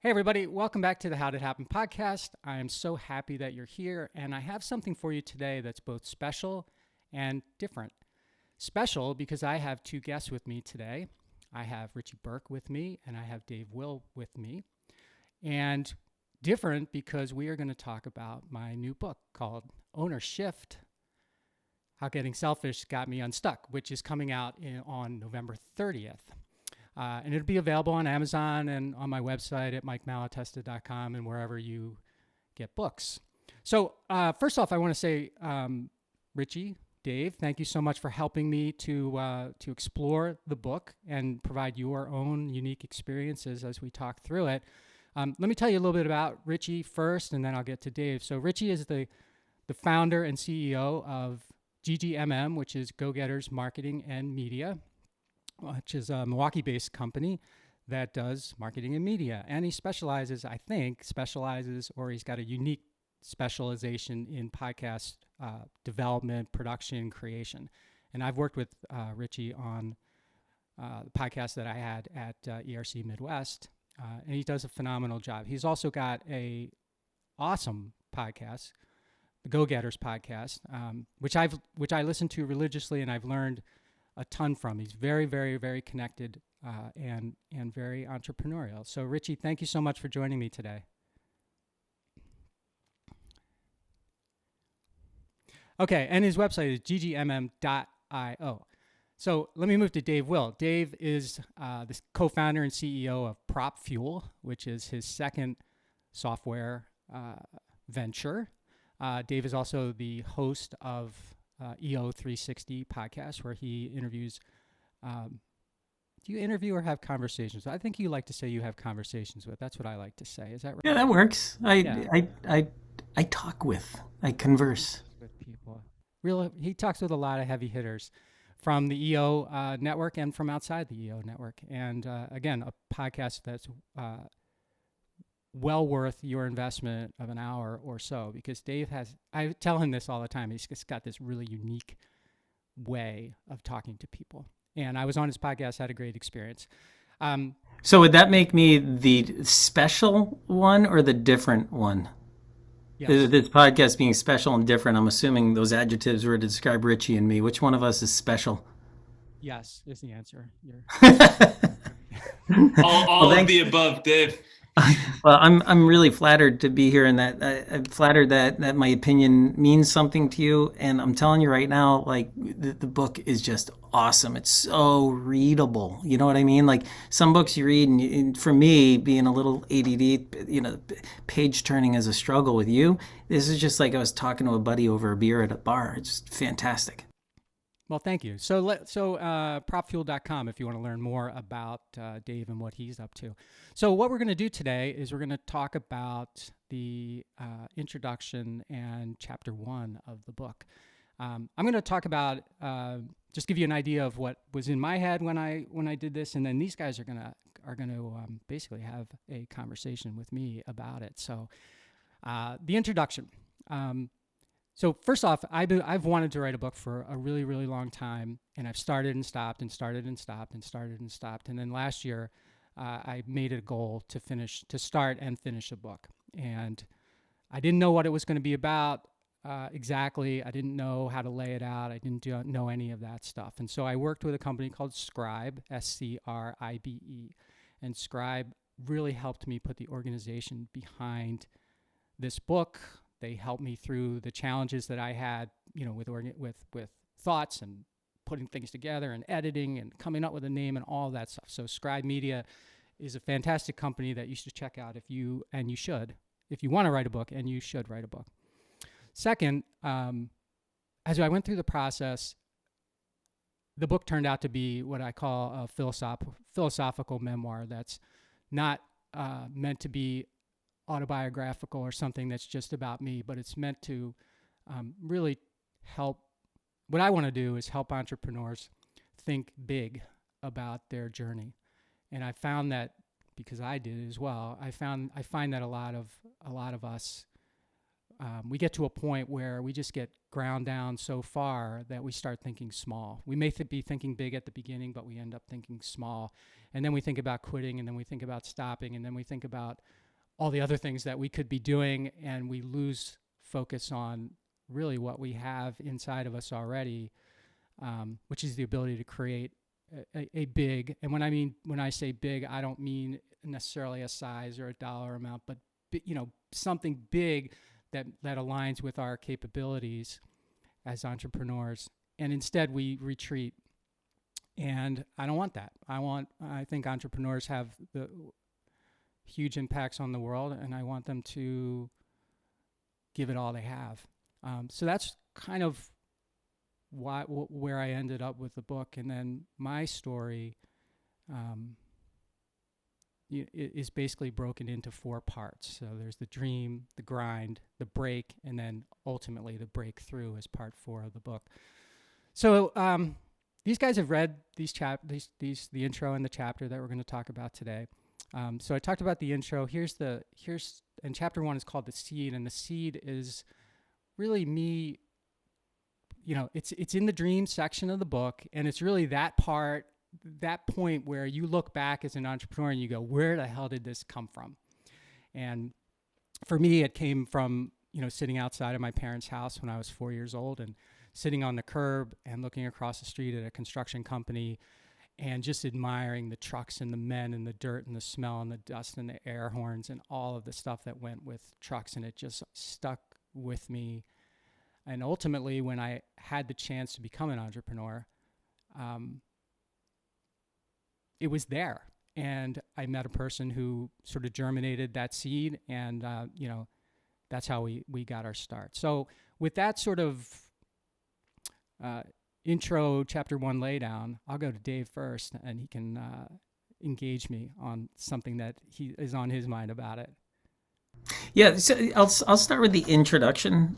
Hey, everybody. Welcome back to the How Did It Happen podcast. I am so happy that you're here, and I have something for you today that's both special and different. Special because I have two guests with me today. I have Richie Burke with me, and I have Dave Will with me. And different because we are going to talk about my new book called Owner Shift, How Getting Selfish Got Me Unstuck, which is coming out on November 30th. And it'll be available on Amazon and on my website at mikemalatesta.com and wherever you get books. So first off, I want to say, Richie, Dave, thank you so much for helping me to explore the book and provide your own unique experiences as we talk through it. Let me tell you a little bit about Richie first, and then I'll get to Dave. So Richie is the founder and CEO of GGMM, which is Go-Getters Marketing and Media, which is a Milwaukee-based company that does marketing and media. And he specializes, or he's got a unique specialization in podcast development, production, creation. And I've worked with Richie on the podcast that I had at ERC Midwest, and he does a phenomenal job. He's also got a awesome podcast, the Go-Getters podcast, which I listen to religiously, and I've learned a ton from. He's very, very, very connected and very entrepreneurial. So Richie, thank you so much for joining me today. Okay, and his website is ggmm.io. So let me move to Dave Will. Dave is the co-founder and CEO of Prop Fuel, which is his second software venture. Dave is also the host of EO 360 podcast, where he interviews. Do you interview or have conversations? I think you like to say you have conversations with. That's what I like to say. Is that right? Yeah, that works. I talk with. I converse with people. He talks with a lot of heavy hitters from the EO network and from outside the EO network. And again, a podcast that's well worth your investment of an hour or so, because Dave I tell him this all the time, he's just got this really unique way of talking to people. And I was on his podcast, had a great experience. So would that make me the special one or the different one? Yes. This podcast being special and different, I'm assuming those adjectives were to describe Richie and me. Which one of us is special? Yes, is the answer. All of the above, Dave. Well, I'm really flattered to be here, and that I'm flattered that my opinion means something to you. And I'm telling you right now, like the book is just awesome. It's so readable. You know what I mean? Like some books you read, and for me, being a little ADD, page turning is a struggle with you. This is just like I was talking to a buddy over a beer at a bar. It's fantastic. Well, thank you. So propfuel.com if you want to learn more about Dave and what he's up to. So what we're going to do today is we're going to talk about the introduction and chapter 1 of the book. I'm going to talk about, just give you an idea of what was in my head when I did this, and then these guys are going to basically have a conversation with me about it. So the introduction. So first off, I've wanted to write a book for a really, really long time, and I've started and stopped and started and stopped and started and stopped. And then last year, I made it a goal to start and finish a book. And I didn't know what it was going to be about exactly. I didn't know how to lay it out. I didn't know any of that stuff. And so I worked with a company called Scribe, Scribe. And Scribe really helped me put the organization behind this book. They helped me through the challenges that I had, with thoughts and putting things together and editing and coming up with a name and all that stuff. So Scribe Media is a fantastic company that you should check out if you want to write a book, and you should write a book. Second, as I went through the process, the book turned out to be what I call a philosophical memoir that's not meant to be autobiographical or something that's just about me, but it's meant to really help. What I want to do is help entrepreneurs think big about their journey. And I found that, because I did as well, I find that a lot of us we get to a point where we just get ground down so far that we start thinking small. We may be thinking big at the beginning, but we end up thinking small. And then we think about quitting, and then we think about stopping, and then we think about all the other things that we could be doing, and we lose focus on really what we have inside of us already, which is the ability to create a big, and when I say big, I don't mean necessarily a size or a dollar amount, but something big that aligns with our capabilities as entrepreneurs. And instead we retreat. And I don't want that. I think entrepreneurs have the huge impacts on the world, and I want them to give it all they have. So that's kind of where I ended up with the book. And then my story is basically broken into 4 parts. So there's the dream, the grind, the break, and then ultimately the breakthrough as part 4 of the book. So these guys have read the intro and the chapter that we're going to talk about today. So I talked about the intro. And chapter 1 is called The Seed, and the seed is really me. It's in the dream section of the book, and it's really that point where you look back as an entrepreneur and you go, where the hell did this come from? And for me, it came from, sitting outside of my parents' house when I was 4 years old and sitting on the curb and looking across the street at a construction company and just admiring the trucks and the men and the dirt and the smell and the dust and the air horns and all of the stuff that went with trucks. And it just stuck with me. And ultimately, when I had the chance to become an entrepreneur, it was there. And I met a person who sort of germinated that seed, and that's how we got our start. So with that sort of intro, chapter 1 laydown, I'll go to Dave first, and he can engage me on something that is on his mind about it. Yeah, so I'll start with the introduction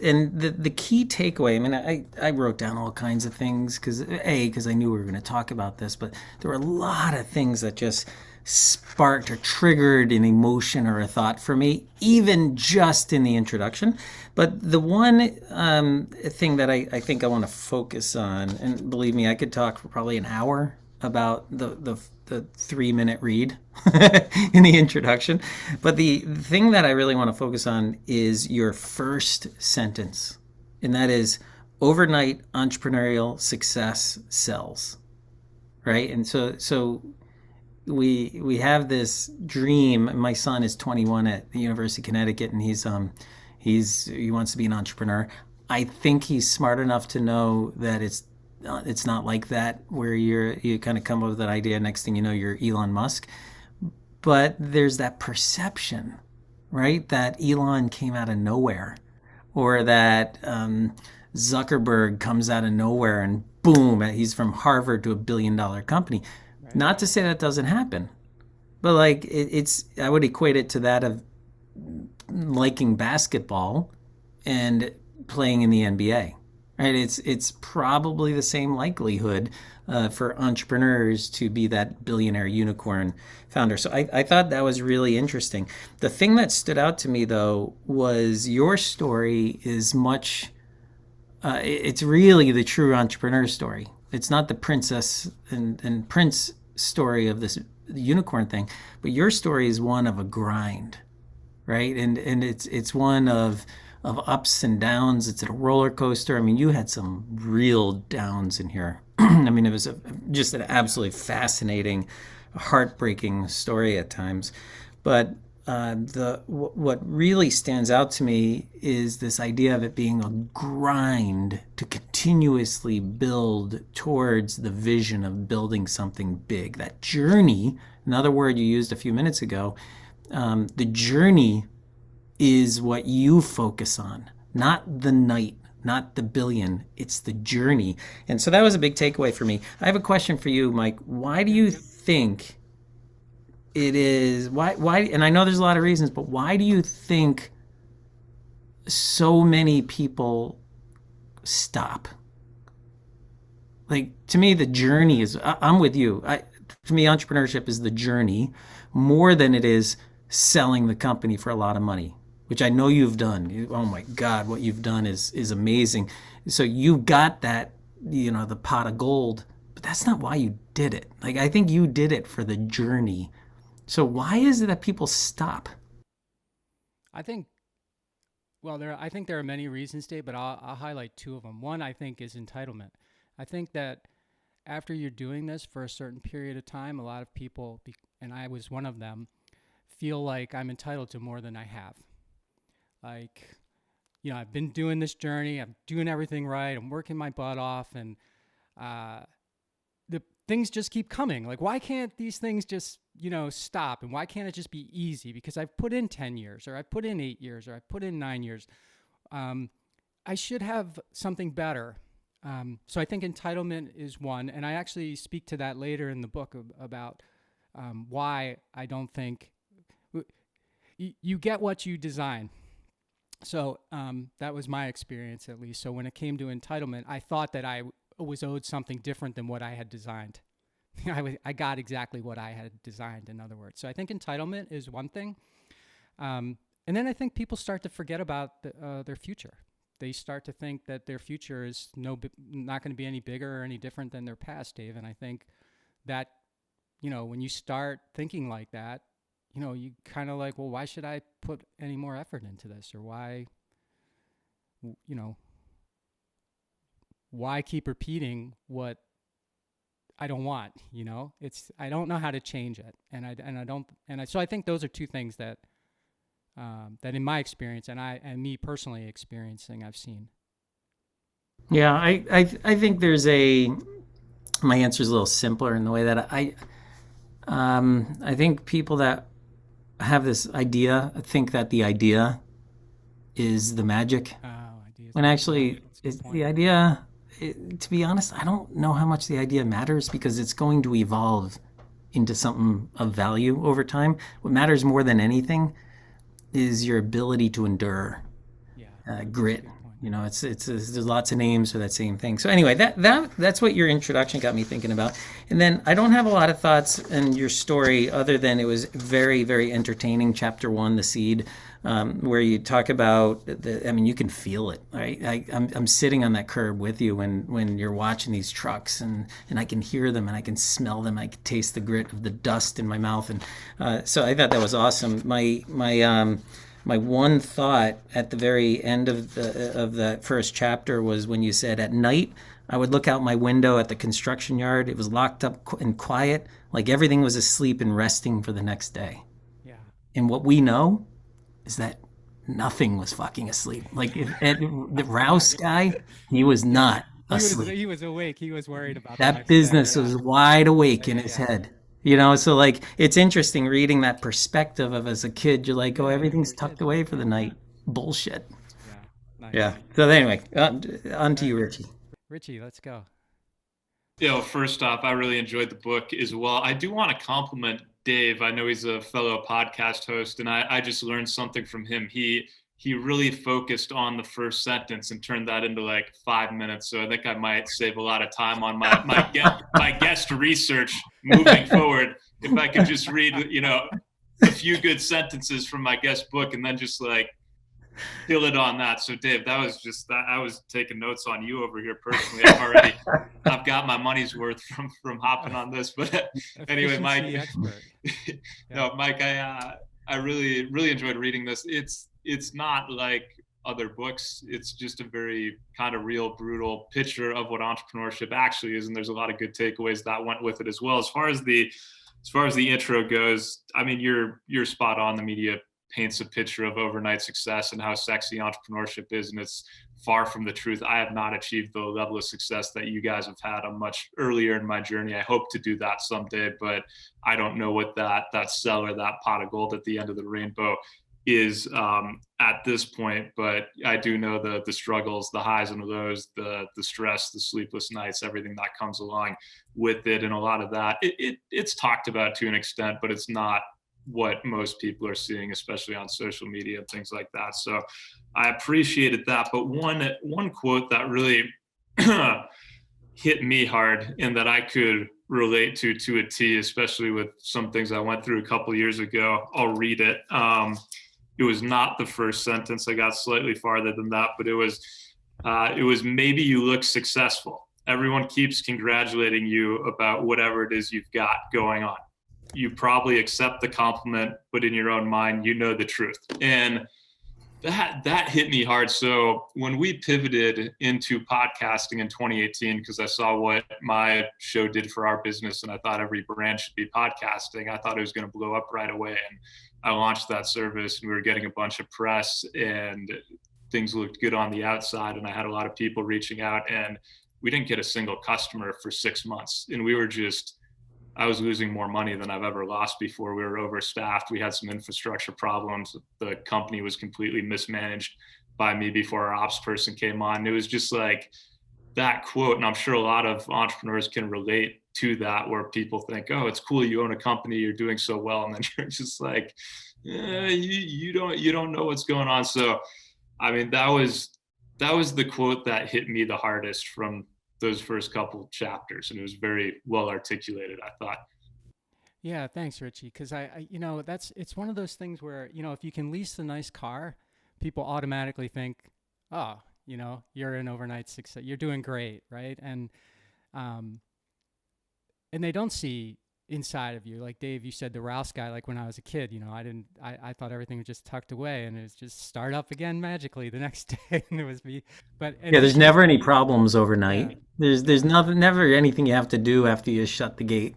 and the key takeaway. I mean, I wrote down all kinds of things because I knew we were going to talk about this, but there were a lot of things that just sparked or triggered an emotion or a thought for me, even just in the introduction. But the one thing that I think I want to focus on, and believe me, I could talk for probably an hour about the 3-minute read in the introduction. But the thing that I really want to focus on is your first sentence. And that is, overnight entrepreneurial success sells. Right? And so we have this dream. My son is 21 at the University of Connecticut, and he wants to be an entrepreneur. I think he's smart enough to know that it's not like that, where you kind of come up with that idea, next thing you know, you're Elon Musk. But there's that perception, right, that Elon came out of nowhere, or that Zuckerberg comes out of nowhere and boom, he's from Harvard to a $1 billion company. Right. Not to say that doesn't happen, but like I would equate it to that of liking basketball and playing in the NBA. Right, it's probably the same likelihood for entrepreneurs to be that billionaire unicorn founder. So I thought that was really interesting. The thing that stood out to me, though, was your story is much, it's really the true entrepreneur story. It's not the princess and prince story of this unicorn thing, but your story is one of a grind, right? And it's one of ups and downs. It's a roller coaster. I mean, you had some real downs in here. I mean, it was just an absolutely fascinating, heartbreaking story at times. But what really stands out to me is this idea of it being a grind to continuously build towards the vision of building something big. That journey, another word you used a few minutes ago, the journey is what you focus on, not the night, not the billion. It's the journey. And so that was a big takeaway for me. I have a question for you, Mike. Why do you think it is, why, and I know there's a lot of reasons, but why do you think so many people stop? Like, to me, the journey is, I'm with you. To me, entrepreneurship is the journey more than it is selling the company for a lot of money. which I know you've done. Oh my God, what you've done is amazing. So you got that, the pot of gold, but that's not why you did it. Like, I think you did it for the journey. So why is it that people stop? I think, I think there are many reasons, Dave, but I'll highlight two of them. One, I think, is entitlement. I think that after you're doing this for a certain period of time, a lot of people, and I was one of them, feel like I'm entitled to more than I have. Like, I've been doing this journey, I'm doing everything right, I'm working my butt off, and the things just keep coming. Like, why can't these things just, stop? And why can't it just be easy? Because I've put in 10 years, or I put in 8 years, or I put in 9 years. I should have something better. So I think entitlement is one, and I actually speak to that later in the book about why I don't think you get what you design. So that was my experience, at least. So when it came to entitlement, I thought that I was owed something different than what I had designed. I got exactly what I had designed, in other words. So I think entitlement is one thing. And then I think people start to forget about their future. They start to think that their future is not going to be any bigger or any different than their past, Dave. And I think that, when you start thinking like that, you kind of like, well, why should I put any more effort into this? Or why keep repeating what I don't want? I don't know how to change it. So I think those are two things that in my experience and me personally experiencing, I've seen. Yeah, I think my answer is a little simpler in the way that I think people that have this idea think that the idea is the magic. When actually the idea, to be honest, I don't know how much the idea matters, because it's going to evolve into something of value over time. What matters more than anything is your ability to endure, grit. There's lots of names for that same thing. So anyway, that's what your introduction got me thinking about. And then I don't have a lot of thoughts in your story other than it was very, very entertaining. Chapter 1, the seed, where you talk about you can feel it, right? I'm sitting on that curb with you when you're watching these trucks, and I can hear them, and I can smell them. I can taste the grit of the dust in my mouth, and so I thought that was awesome. My one thought at the very end of the first chapter was when you said, at night I would look out my window at the construction yard. It was locked up and quiet, like everything was asleep and resting for the next day. Yeah. And what we know is that nothing was fucking asleep. Like the Rouse guy, he was not asleep. He was awake. He was worried about that business. Was wide awake in his head. So like, it's interesting reading that perspective of, as a kid, you're like, oh, everything's tucked away for the night. Bullshit. Yeah. Nice. Yeah. So anyway, on to you, Richie. Richie, let's go. First off, I really enjoyed the book as well. I do want to compliment Dave. I know he's a fellow podcast host, and I just learned something from him. He really focused on the first sentence and turned that into like 5 minutes. So I think I might save a lot of time on my guest research moving forward. If I could just read, a few good sentences from my guest book and then just like fill it on that. So Dave, that was just that. I was taking notes on you over here personally. I've got my money's worth from hopping on this. But anyway, Mike, Mike, I really, really enjoyed reading this. It's not like other books. It's just a very kind of real, brutal picture of what entrepreneurship actually is. And there's a lot of good takeaways that went with it as well. As far as the intro goes, I mean, you're spot on. The media paints a picture of overnight success and how sexy entrepreneurship is. And it's far from the truth. I have not achieved the level of success that you guys have had. I'm much earlier in my journey. I hope to do that someday, but I don't know what that cell or that pot of gold at the end of the rainbow is at this point. But I do know the struggles, the highs and lows, the stress, the sleepless nights, everything that comes along with it. And a lot of that, it's talked about to an extent, but it's not what most people are seeing, especially on social media and things like that. So I appreciated that. But one quote that really hit me hard and that I could relate to a T, especially with some things I went through a couple of years ago. I'll read it. it was not the first sentence. I got slightly farther than that, but it was maybe you look successful. Everyone keeps congratulating you about whatever it is you've got going on. You probably accept the compliment, but in your own mind, you know the truth. And that hit me hard. So when we pivoted into podcasting in 2018, because I saw what my show did for our business and I thought every brand should be podcasting, I thought it was going to blow up right away. And I launched that service and we were getting a bunch of press and things looked good on the outside. And I had a lot of people reaching out and we didn't get a single customer for 6 months. And I was losing more money than I've ever lost before. We were overstaffed. We had some infrastructure problems. The company was completely mismanaged by me before our ops person came on. It was just like that quote. And I'm sure a lot of entrepreneurs can relate to that, where people think, oh, it's cool, you own a company, you're doing so well. And then you're just like, you don't know what's going on. So, I mean, that was the quote that hit me the hardest from those first couple chapters, and it was very well articulated, I thought. Yeah, thanks, Richie. Because I it's one of those things where, if you can lease a nice car, people automatically think, oh, you're an overnight success, you're doing great, right? And they don't see inside of you. Like Dave, you said the Rouse guy. Like when I was a kid, I thought everything was just tucked away, and it was just start up again magically the next day, and it was me. But there's never any problems overnight. Yeah. There's never anything you have to do after you shut the gate.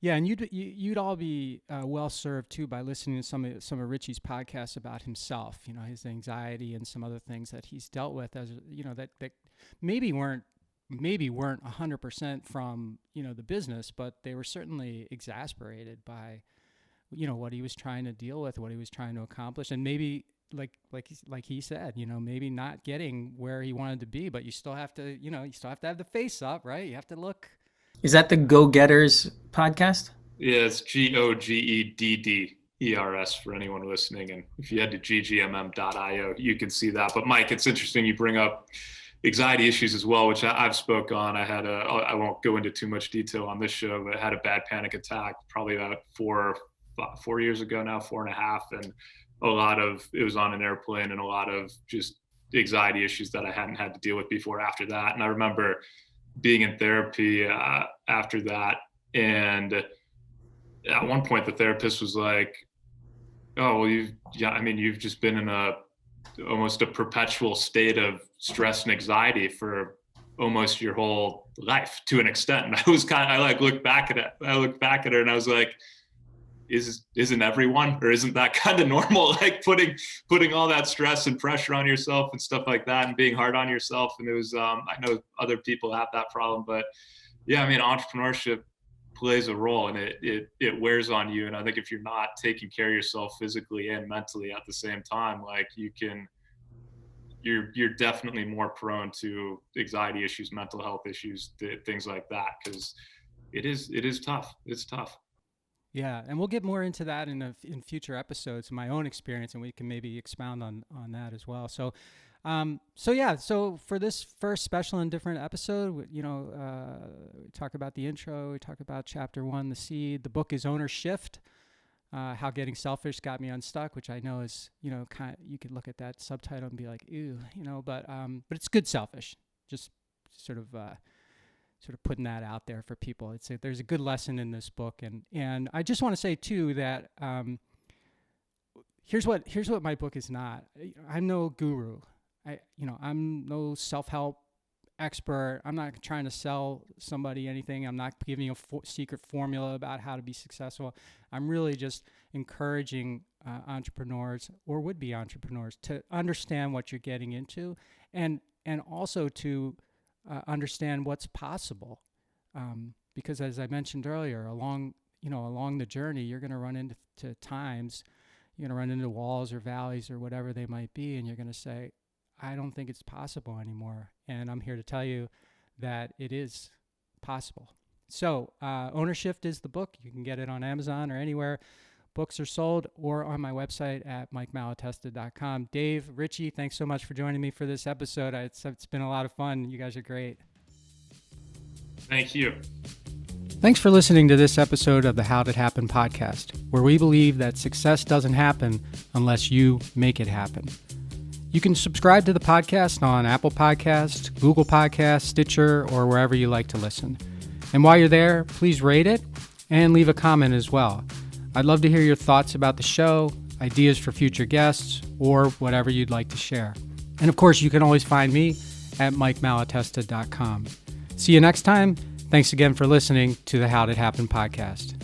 Yeah, and you'd all be well served too by listening to some of Richie's podcasts about himself. His anxiety and some other things that he's dealt with, as that maybe weren't 100% from the business, but they were certainly exasperated by what he was trying to deal with, what he was trying to accomplish, and maybe like he said, maybe not getting where he wanted to be, but you still have to have the face up, right? You have to look. Is that the Go Getters podcast? Yeah, it's GOGEDDERS for anyone listening, and if you head to ggmm.io, you can see that. But Mike, it's interesting you bring up anxiety issues as well, which I've spoke on. I won't go into too much detail on this show, but I had a bad panic attack probably about 4 years ago now, 4.5. And it was on an airplane, and a lot of just anxiety issues that I hadn't had to deal with before after that. And I remember being in therapy after that. And at one point the therapist was like, oh, well, you've just been in almost a perpetual state of stress and anxiety for almost your whole life to an extent. And I looked back at her and I was like, isn't everyone, or isn't that kind of normal? Like putting all that stress and pressure on yourself and stuff like that and being hard on yourself. And it was, I know other people have that problem, but yeah, entrepreneurship plays a role, and it wears on you. And I think if you're not taking care of yourself physically and mentally at the same time, like you're definitely more prone to anxiety issues, mental health issues, things like that, because it is tough. It's tough. Yeah, and we'll get more into that in future episodes, my own experience, and we can maybe expound on that as well. So for this first special and different episode, we talk about the intro, we talk about chapter 1, the seed. The book is Owner Shift, How Getting Selfish Got Me Unstuck, which I know is, you could look at that subtitle and be like, ew, but it's good selfish. Just sort of putting that out there for people. There's a good lesson in this book, and I just want to say too that here's what my book is not. I'm no guru. I'm no self-help expert. I'm not trying to sell somebody anything. I'm not giving you a secret formula about how to be successful. I'm really just encouraging entrepreneurs or would-be entrepreneurs to understand what you're getting into, and also to understand what's possible, because as I mentioned earlier, along the journey, you're going to run into times, you're going to run into walls or valleys or whatever they might be, and you're going to say, I don't think it's possible anymore. And I'm here to tell you that it is possible. So Owner Shift is the book. You can get it on Amazon or anywhere books are sold, or on my website at mikemalatesta.com. Dave, Richie, thanks so much for joining me for this episode. It's been a lot of fun. You guys are great. Thank you. Thanks for listening to this episode of the How Did Happen podcast, where we believe that success doesn't happen unless you make it happen. You can subscribe to the podcast on Apple Podcasts, Google Podcasts, Stitcher, or wherever you like to listen. And while you're there, please rate it and leave a comment as well. I'd love to hear your thoughts about the show, ideas for future guests, or whatever you'd like to share. And of course, you can always find me at MikeMalatesta.com. See you next time. Thanks again for listening to the How Did Happen podcast.